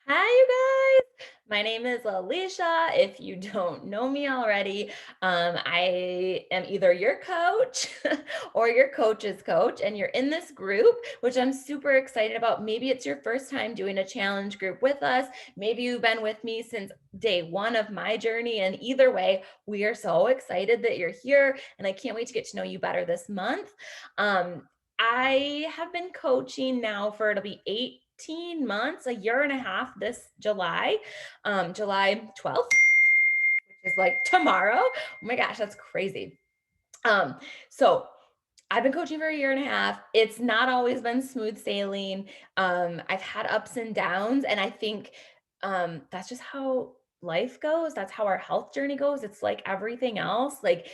Hi, you guys. My name is Alicia. If you don't know me already, I am either your coach or your coach's coach, and you're in this group, which I'm super excited about. Maybe it's your first time doing a challenge group with us. Maybe you've been with me since day one of my journey. And either way, we are so excited that you're here, and I can't wait to get to know you better this month. I have been coaching now for it'll be 18 months, a year and a half this July, July 12th, which is like tomorrow. Oh my gosh, that's crazy. Um, so I've been coaching for a year and a half. It's not always been smooth sailing. I've had ups and downs, and I think that's just how life goes. That's how our health journey goes. It's like everything else. Like,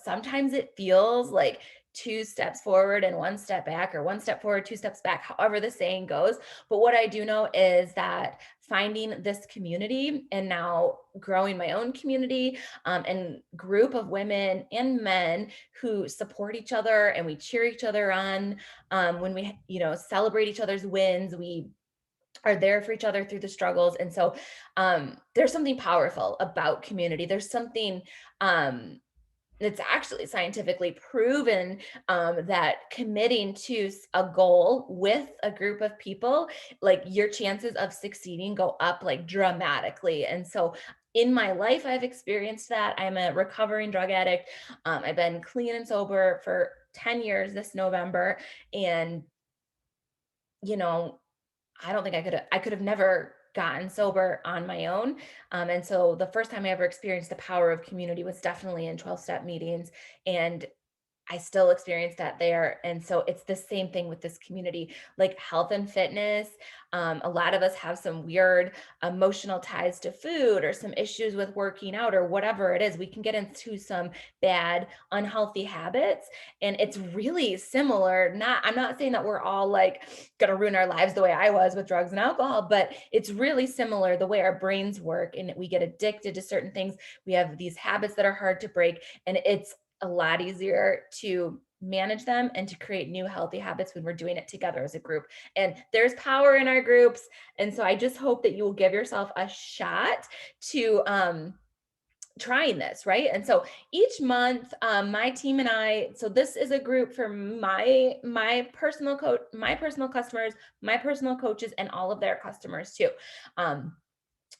sometimes it feels like two steps forward and one step back, or one step forward, two steps back, however the saying goes. But what I do know is that finding this community and now growing my own community and group of women and men who support each other and we cheer each other on when we celebrate each other's wins. We are there for each other through the struggles. And so there's something powerful about community. There's something it's actually scientifically proven that committing to a goal with a group of people, like your chances of succeeding go up like dramatically. And so in my life, I've experienced that. I'm a recovering drug addict. I've been clean and sober for 10 years this November. And, you know, I don't think I could have never gotten sober on my own. And so the first time I ever experienced the power of community was definitely in 12 step meetings. And I still experience that there. And so it's the same thing with this community, like health and fitness. A lot of us have some weird emotional ties to food or some issues with working out or whatever it is. We can get into some bad, unhealthy habits. And it's really similar. I'm not saying that we're all like going to ruin our lives the way I was with drugs and alcohol, but it's really similar the way our brains work and we get addicted to certain things. We have these habits that are hard to break. And it's a lot easier to manage them and to create new healthy habits when we're doing it together as a group. And there's power in our groups. And so I just hope that you will give yourself a shot to trying this, right? And so each month, my team and I, so this is a group for my personal coach, my personal customers, my personal coaches, and all of their customers too. um,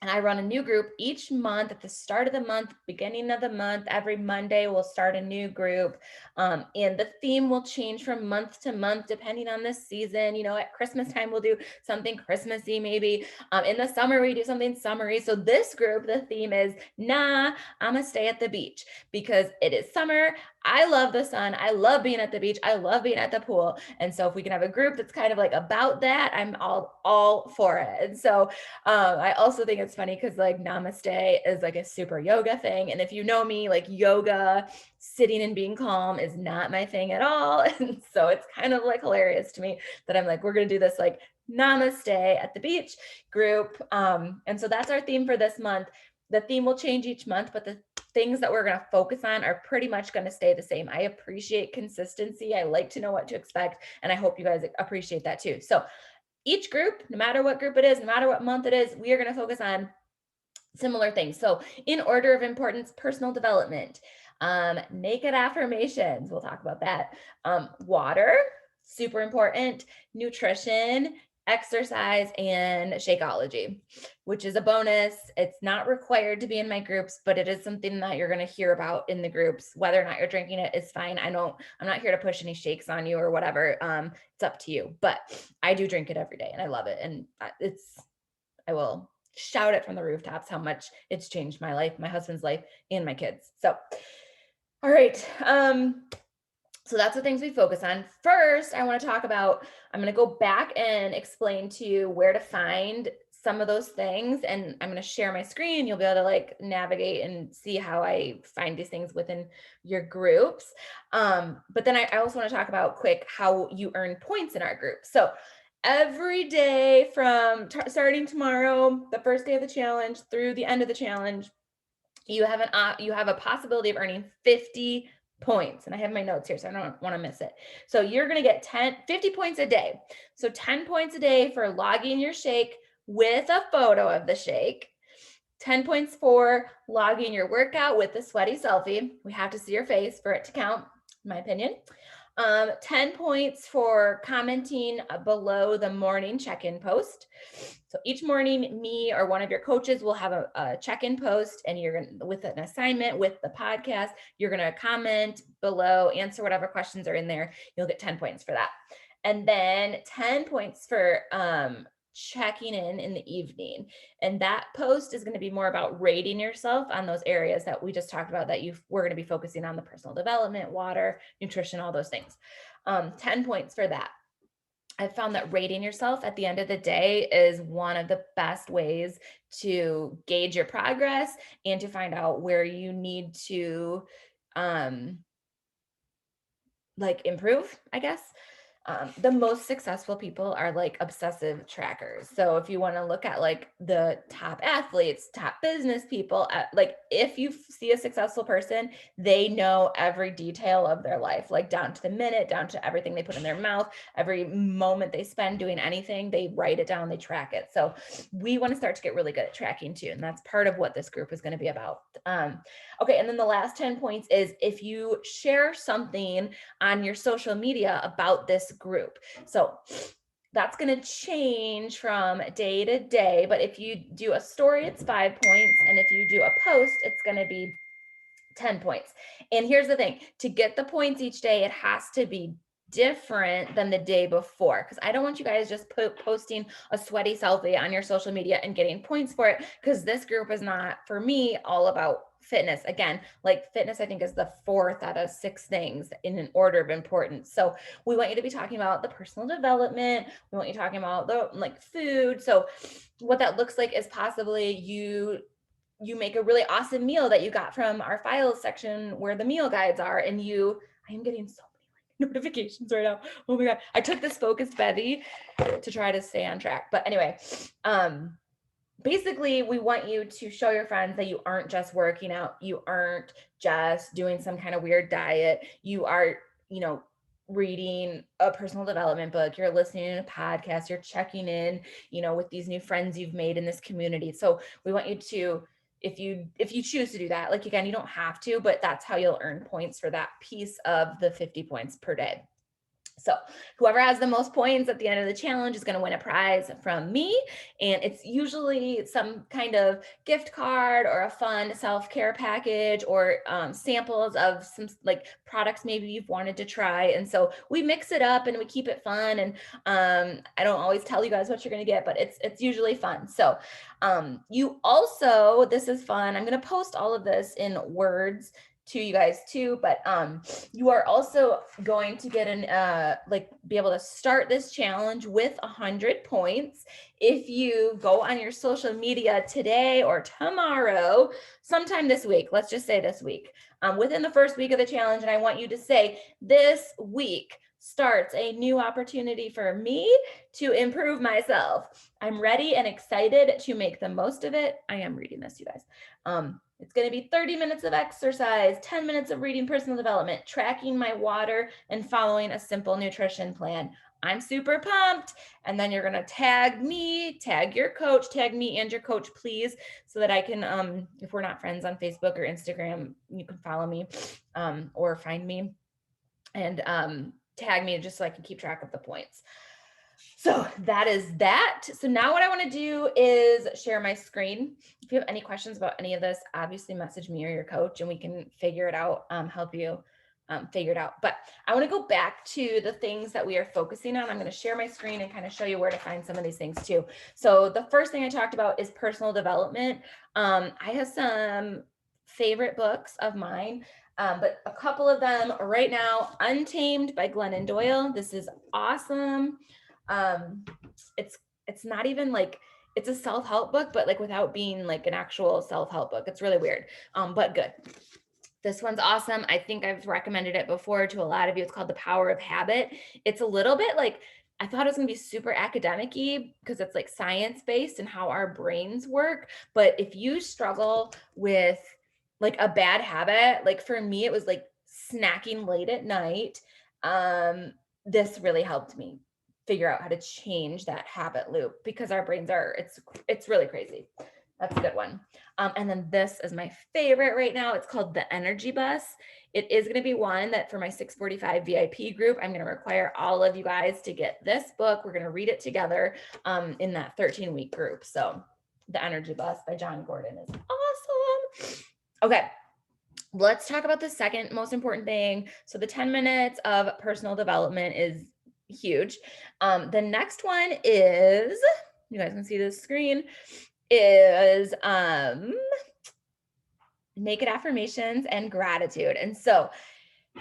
and I run a new group each month at the start of the month, beginning of the month. Every Monday, we'll start a new group. And the theme will change from month to month depending on the season. At Christmas time, we'll do something Christmassy, maybe. In the summer, we do something summery. So this group, the theme is, nah, I'm going to stay at the beach because it is summer. I love the sun. I love being at the beach. I love being at the pool. And so if we can have a group that's kind of like about that, I'm all for it. And so I also think it's funny because like namaste is like a super yoga thing. And if you know me, like yoga, sitting and being calm is not my thing at all. And so it's kind of like hilarious to me that I'm like, we're going to do this like namaste at the beach group. And so that's our theme for this month. The theme will change each month, but the things that we're going to focus on are pretty much going to stay the same. I appreciate consistency. I like to know what to expect. And I hope you guys appreciate that too. So each group, no matter what group it is, no matter what month it is, we are going to focus on similar things. So, in order of importance, personal development, naked affirmations, we'll talk about that, water, super important, nutrition, exercise, and Shakeology, which is a bonus. It's not required to be in my groups, but it is something that you're going to hear about in the groups. Whether or not you're drinking it is fine. I'm not here to push any shakes on you or whatever. It's up to you, but I do drink it every day and I love it. And I will shout it from the rooftops how much it's changed my life, my husband's life, and my kids. So, all right. So that's the things we focus on. First, I want to talk about, I'm going to go back and explain to you where to find some of those things. And I'm going to share my screen. You'll be able to like navigate and see how I find these things within your groups. But then I also want to talk about quick how you earn points in our group. So every day from starting tomorrow, the first day of the challenge through the end of the challenge, you have a possibility of earning 50 points. And I have my notes here, so I don't want to miss it. So you're going to get 50 points a day. So 10 points a day for logging your shake, with a photo of the shake. 10 points for logging your workout with the sweaty selfie. We have to see your face for it to count, in my opinion. 10 points for commenting below the morning check-in post. So each morning, me or one of your coaches will have a check-in post, and you're going to, with an assignment with the podcast, you're going to comment below, answer whatever questions are in there. You'll get 10 points for that. And then 10 points for checking in the evening. And that post is going to be more about rating yourself on those areas that we just talked about, that we're going to be focusing on: the personal development, water, nutrition, all those things. 10 points for that. I've found that rating yourself at the end of the day is one of the best ways to gauge your progress and to find out where you need to improve, I guess. The most successful people are like obsessive trackers. So if you want to look at like the top athletes, top business people, like if you see a successful person, they know every detail of their life, like down to the minute, down to everything they put in their mouth, every moment they spend doing anything, they write it down, they track it. So we want to start to get really good at tracking too. And that's part of what this group is going to be about. Okay. And then the last 10 points is if you share something on your social media about this group. So that's going to change from day to day. But if you do a story, it's 5 points. And if you do a post, it's going to be 10 points. And here's the thing: to get the points each day, it has to be different than the day before, because I don't want you guys just posting a sweaty selfie on your social media and getting points for it, because this group is not, for me, all about fitness. Again, like fitness, I think, is the 4th out of 6 things in an order of importance. So we want you to be talking about the personal development. We want you talking about the like food. So what that looks like is possibly you make a really awesome meal that you got from our files section where the meal guides are, and I am getting so many notifications right now. Oh my God. I took this focused bevy to try to stay on track. But anyway, basically we want you to show your friends that you aren't just working out. You aren't just doing some kind of weird diet. You are, reading a personal development book, you're listening to a podcast, you're checking in, with these new friends you've made in this community. So we want you to, if you choose to do that, like, again, you don't have to, but that's how you'll earn points for that piece of the 50 points per day. So whoever has the most points at the end of the challenge is going to win a prize from me. And it's usually some kind of gift card or a fun self-care package, or samples of some like products maybe you've wanted to try. And so we mix it up and we keep it fun. And I don't always tell you guys what you're going to get, but it's usually fun. So you also, this is fun. I'm going to post all of this in words to you guys too, but you are also going to get be able to start this challenge with 100 points if you go on your social media today or tomorrow, sometime this week. Let's just say this week, within the first week of the challenge. And I want you to say, this week starts a new opportunity for me to improve myself. I'm ready and excited to make the most of it. I am reading this, you guys. It's going to be 30 minutes of exercise, 10 minutes of reading personal development, tracking my water, and following a simple nutrition plan. I'm super pumped. And then you're going to tag me, tag your coach, tag me and your coach, please, so that I can, if we're not friends on Facebook or Instagram, you can follow me or find me and tag me just so I can keep track of the points. So that is that. So now what I want to do is share my screen. If you have any questions about any of this, obviously message me or your coach and we can figure it out, help you figure it out. But I want to go back to the things that we are focusing on. I'm going to share my screen and kind of show you where to find some of these things too. So the first thing I talked about is personal development. I have some favorite books of mine. But a couple of them right now: Untamed by Glennon Doyle. This is awesome. It's not even like, it's a self-help book, but like without being like an actual self-help book. It's really weird, but good. This one's awesome. I think I've recommended it before to a lot of you. It's called The Power of Habit. It's a little bit like, I thought it was going to be super academic-y because it's like science-based and how our brains work. But if you struggle with like a bad habit, like for me, it was like snacking late at night. This really helped me. figure out how to change that habit loop because our brains are, it's really crazy. That's a good one. And then this is my favorite right now. It's called the Energy Bus. It is going to be one that for my 645 VIP group, I'm going to require all of you guys to get this book. We're going to read it together in that 13-week group. So the Energy Bus by John Gordon is awesome. Okay. Let's talk about the second most important thing. So the 10 minutes of personal development is huge. The next one is, you guys can see the screen, is naked affirmations and gratitude. And so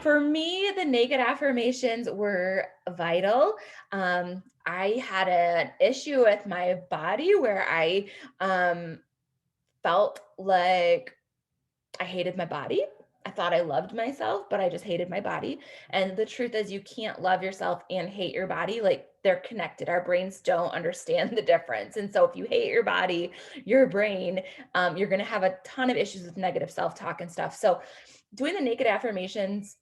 for me, the naked affirmations were vital. I had an issue with my body where I felt like I hated my body. I thought I loved myself, but I just hated my body. And the truth is, you can't love yourself and hate your body. Like, they're connected. Our brains don't understand the difference. And so if you hate your body, your brain, you're going to have a ton of issues with negative self-talk and stuff. So doing the naked affirmations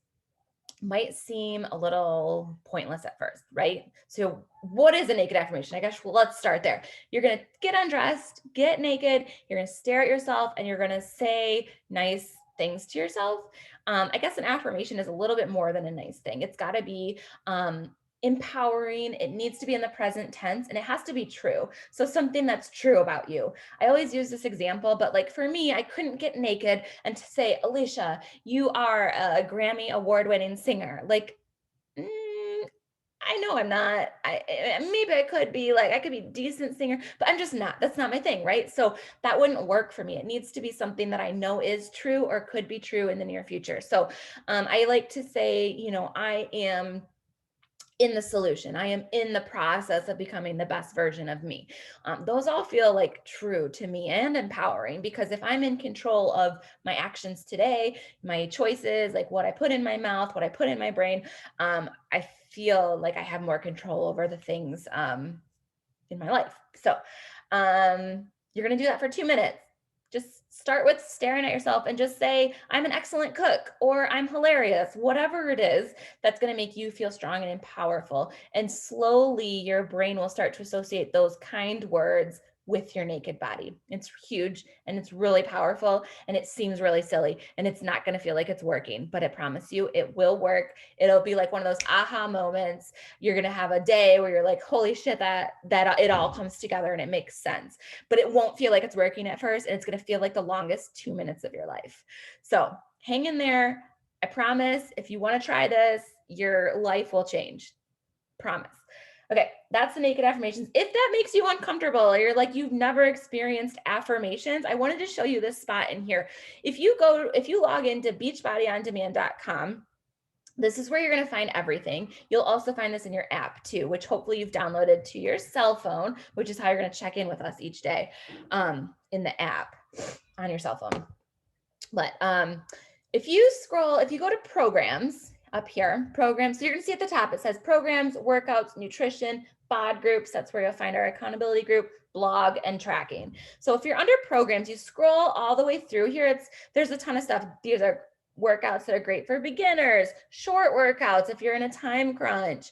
might seem a little pointless at first, right? So what is a naked affirmation? I guess let's start there. You're going to get undressed, get naked, you're going to stare at yourself, and you're going to say nice things to yourself. I guess an affirmation is a little bit more than a nice thing. It's got to be empowering. It needs to be in the present tense, and it has to be true. So something that's true about you. I always use this example, but like for me, I couldn't get naked and to say, Alicia, you are a Grammy award-winning singer. Like, I know I'm not. Maybe I could be like, I could be a decent singer, but I'm just not. That's not my thing, right? So that wouldn't work for me. It needs to be something that I know is true or could be true in the near future. So I like to say, I am in the solution. I am in the process of becoming the best version of me. Those all feel like true to me and empowering, because if I'm in control of my actions today, my choices, like what I put in my mouth, what I put in my brain, I feel like I have more control over the things in my life. So you're going to do that for 2 minutes. Just start with staring at yourself and just say, I'm an excellent cook, or I'm hilarious, whatever it is that's going to make you feel strong and powerful. And slowly your brain will start to associate those kind words with your naked body. It's huge and it's really powerful, and it seems really silly, and it's not going to feel like it's working, but I promise you it will work. It'll be like one of those aha moments. You're going to have a day where you're like, holy shit, that it all comes together and it makes sense, but it won't feel like it's working at first. And it's going to feel like the longest 2 minutes of your life. So hang in there. I promise, if you want to try this, your life will change. Promise. Okay, that's the naked affirmations. If that makes you uncomfortable, or you're like, you've never experienced affirmations, I wanted to show you this spot in here. If you log into beachbodyondemand.com, this is where you're going to find everything. You'll also find this in your app too, which hopefully you've downloaded to your cell phone, which is how you're going to check in with us each day in the app on your cell phone. But if you go to programs up here, programs, so you're going to see at the top, it says programs, workouts, nutrition, bod groups. That's where you'll find our accountability group, blog, and tracking. So if you're under programs, you scroll all the way through here. There's a ton of stuff. These are workouts that are great for beginners, short workouts if you're in a time crunch,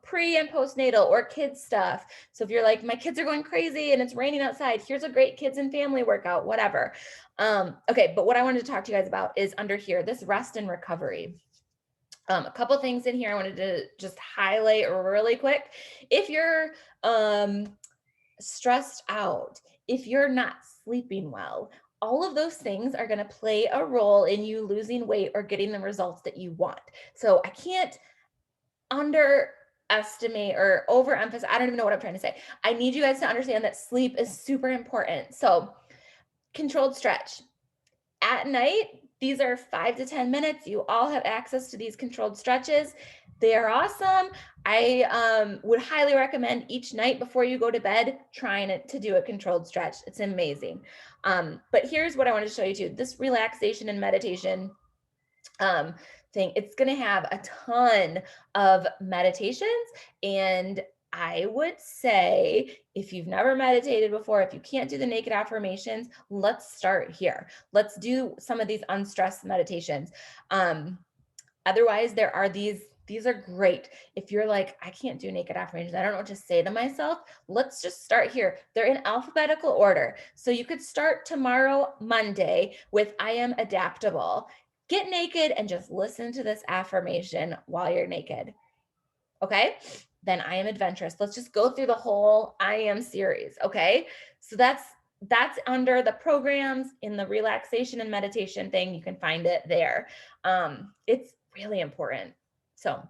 pre and postnatal or kids stuff. So if you're like, my kids are going crazy and it's raining outside, here's a great kids and family workout, whatever. Okay, but what I wanted to talk to you guys about is under here, this rest and recovery. A couple things in here I wanted to just highlight really quick. If you're stressed out, if you're not sleeping well, all of those things are going to play a role in you losing weight or getting the results that you want. So I can't underestimate or overemphasize. I don't even know what I'm trying to say. I need you guys to understand that sleep is super important. So controlled stretch at night. These are 5 to 10 minutes. You all have access to these controlled stretches. They are awesome. I would highly recommend each night before you go to bed, trying to do a controlled stretch. It's amazing. But here's what I want to show you too. This relaxation and meditation thing, it's going to have a ton of meditations, and I would say if you've never meditated before, if you can't do the naked affirmations, let's start here. Let's do some of these unstressed meditations. Otherwise, there are these These are great. If you're like, I can't do naked affirmations, I don't know what to say to myself, let's just start here. They're in alphabetical order. So you could start tomorrow, Monday, with I am adaptable. Get naked and just listen to this affirmation while you're naked. Okay. Then I am adventurous. Let's just go through the whole I am series. Okay. So that's under the programs in the relaxation and meditation thing. You can find it there. It's really important. So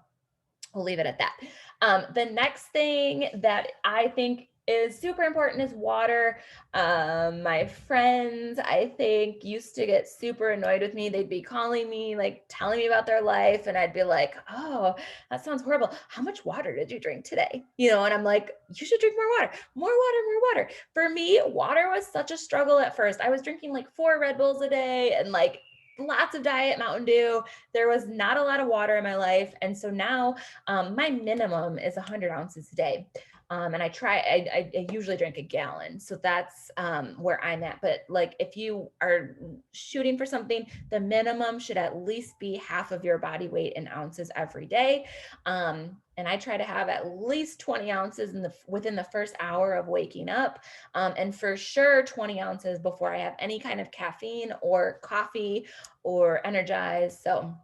we'll leave it at that. The next thing that I think is super important is water. My friends, I think, used to get super annoyed with me. They'd be calling me, like telling me about their life, and I'd be like, "Oh, that sounds horrible. How much water did you drink today?" And I'm like, "You should drink more water, more water, more water." For me, water was such a struggle at first. I was drinking like 4 Red Bulls a day and like lots of Diet Mountain Dew. There was not a lot of water in my life, and so now my minimum is 100 ounces a day. And I usually drink a gallon. So that's where I'm at. But like if you are shooting for something, the minimum should at least be half of your body weight in ounces every day. And I try to have at least 20 ounces within the first hour of waking up. And for sure 20 ounces before I have any kind of caffeine or coffee or energize. So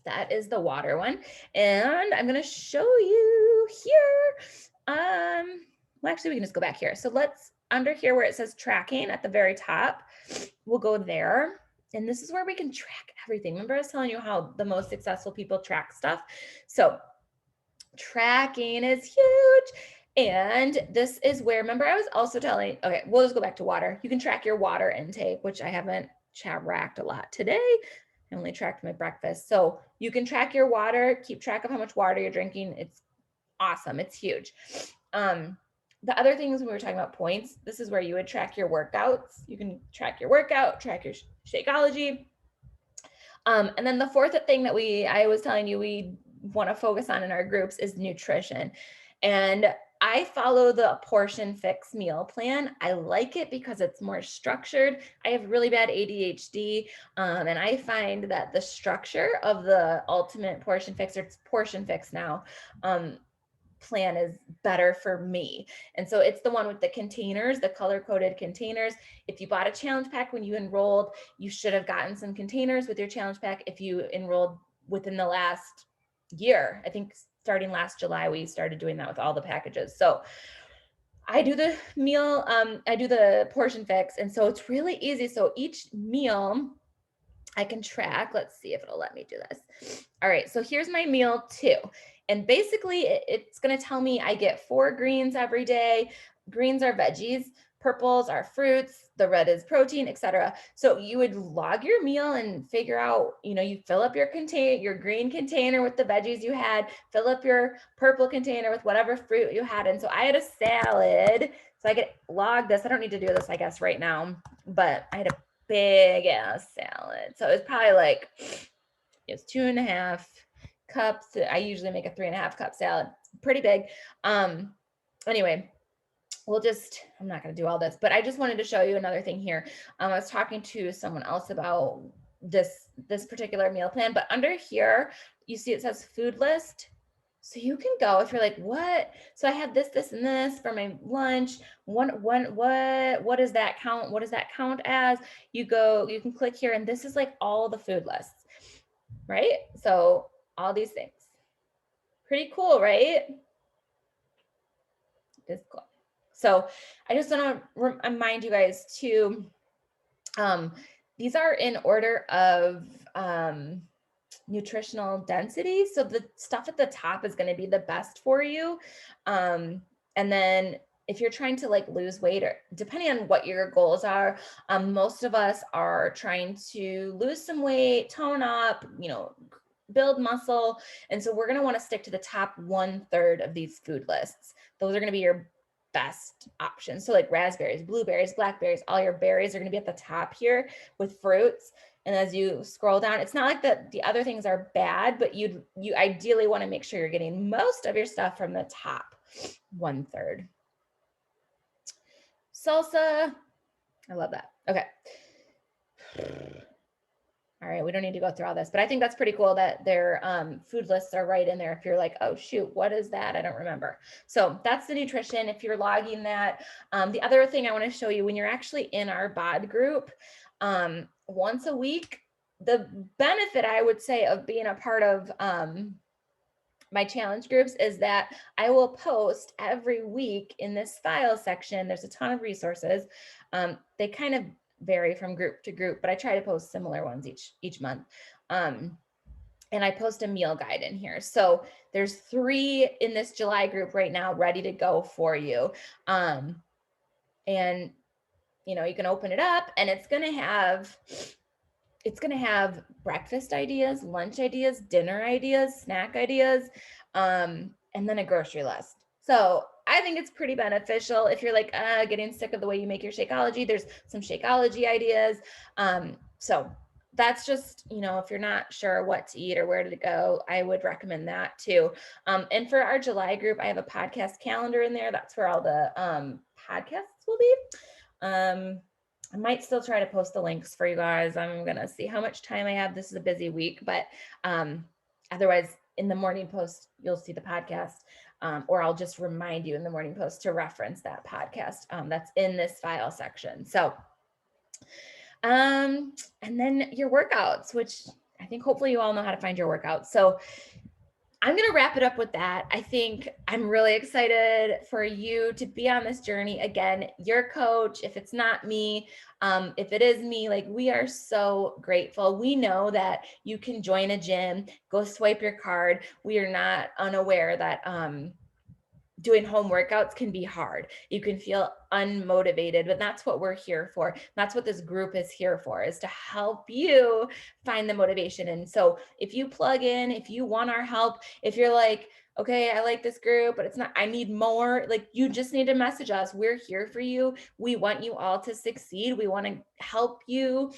that is the water one. And I'm going to show you here. Well, actually, we can just go back here. So let's, under here where it says tracking at the very top, we'll go there. And this is where we can track everything. Remember I was telling you how the most successful people track stuff? So tracking is huge. And this is where, remember I was also telling, okay, we'll just go back to water. You can track your water intake, which I haven't tracked a lot today. I only tracked my breakfast. So you can track your water, keep track of how much water you're drinking. It's awesome. It's huge. The other things when we were talking about points, this is where you would track your workouts. You can track your workout, track your Shakeology. And then the fourth thing that I was telling you we want to focus on in our groups is nutrition. And I follow the Portion Fix meal plan. I like it because it's more structured. I have really bad ADHD, and I find that the structure of the Ultimate Portion Fix, or it's Portion Fix now, plan is better for me. And so it's the one with the containers, the color-coded containers. If you bought a challenge pack when you enrolled, you should have gotten some containers with your challenge pack if you enrolled within the last year. I think starting last July, we started doing that with all the packages. So I do the meal, I do the Portion Fix. And so it's really easy. So each meal I can track. Let's see if it'll let me do this. All right, so here's my meal 2. And basically it's going to tell me I get 4 greens every day. Greens are veggies, purples are fruits, the red is protein, etc. So you would log your meal and figure out, you fill up your green container with the veggies you had, fill up your purple container with whatever fruit you had. And so I had a salad. So I could log this. I don't need to do this, I guess, right now, but I had a big ass salad. So it's probably like, it's 2.5 cups. I usually make a 3.5 cup salad. Pretty big. Anyway, I'm not going to do all this, but I just wanted to show you another thing here. I was talking to someone else about this particular meal plan, but under here, you see it says food list. So you can go if you're like, what? So I had this, and this for my lunch. What does that count? What does that count as? You can click here, and this is like all the food lists, right? So all these things. Pretty cool, right? It's cool. So I just want to remind you guys too, these are in order of nutritional density. So the stuff at the top is going to be the best for you. And then if you're trying to like lose weight, or depending on what your goals are, most of us are trying to lose some weight, tone up, build muscle. And so we're going to want to stick to the top 1/3 of these food lists. Those are going to be your best options. So like raspberries, blueberries, blackberries, all your berries are going to be at the top here with fruits. And as you scroll down, it's not like the other things are bad, but you ideally want to make sure you're getting most of your stuff from the top 1/3. Salsa. I love that. Okay. All right, we don't need to go through all this, but I think that's pretty cool that their food lists are right in there. If you're like, oh shoot, what is that? I don't remember. So that's the nutrition. If you're logging that, the other thing I want to show you when you're actually in our BOD group, once a week, the benefit I would say of being a part of my challenge groups is that I will post every week in this file section. There's a ton of resources. They kind of vary from group to group, but I try to post similar ones each month. And I post a meal guide in here. So there's 3 in this July group right now ready to go for you. And you can open it up and it's going to have breakfast ideas, lunch ideas, dinner ideas, snack ideas, and then a grocery list. So I think it's pretty beneficial if you're like getting sick of the way you make your Shakeology. There's some Shakeology ideas. So that's just, if you're not sure what to eat or where to go, I would recommend that too. And for our July group, I have a podcast calendar in there. That's where all the podcasts will be. I might still try to post the links for you guys. I'm going to see how much time I have. This is a busy week, but otherwise in the morning post, you'll see the podcast, or I'll just remind you in the morning post to reference that podcast that's in this file section. So, and then your workouts, which I think hopefully you all know how to find your workouts. So I'm going to wrap it up with that. I think I'm really excited for you to be on this journey. Again, your coach, if it's not me, if it is me, like we are so grateful. We know that you can join a gym, go swipe your card. We are not unaware that doing home workouts can be hard. You can feel unmotivated, but that's what we're here for. That's what this group is here for, is to help you find the motivation. And so if you plug in, if you want our help, if you're like, okay, I like this group, but it's not, I need more, like you just need to message us. We're here for you. We want you all to succeed. We want to help you.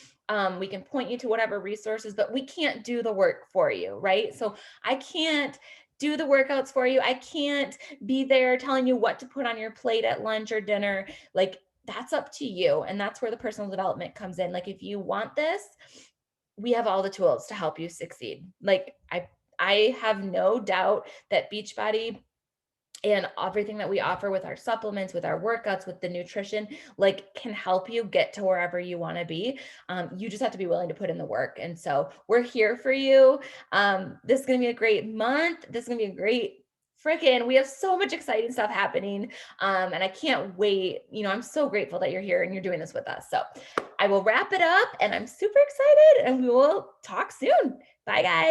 We can point you to whatever resources, but we can't do the work for you, right? So I can't do the workouts for you. I can't be there telling you what to put on your plate at lunch or dinner. Like that's up to you. And that's where the personal development comes in. Like if you want this, we have all the tools to help you succeed. Like I have no doubt that Beachbody and everything that we offer with our supplements, with our workouts, with the nutrition, like can help you get to wherever you want to be. You just have to be willing to put in the work. And so we're here for you. This is going to be a great month. This is going to be a great we have so much exciting stuff happening. And I can't wait. I'm so grateful that you're here and you're doing this with us. So I will wrap it up and I'm super excited and we will talk soon. Bye guys.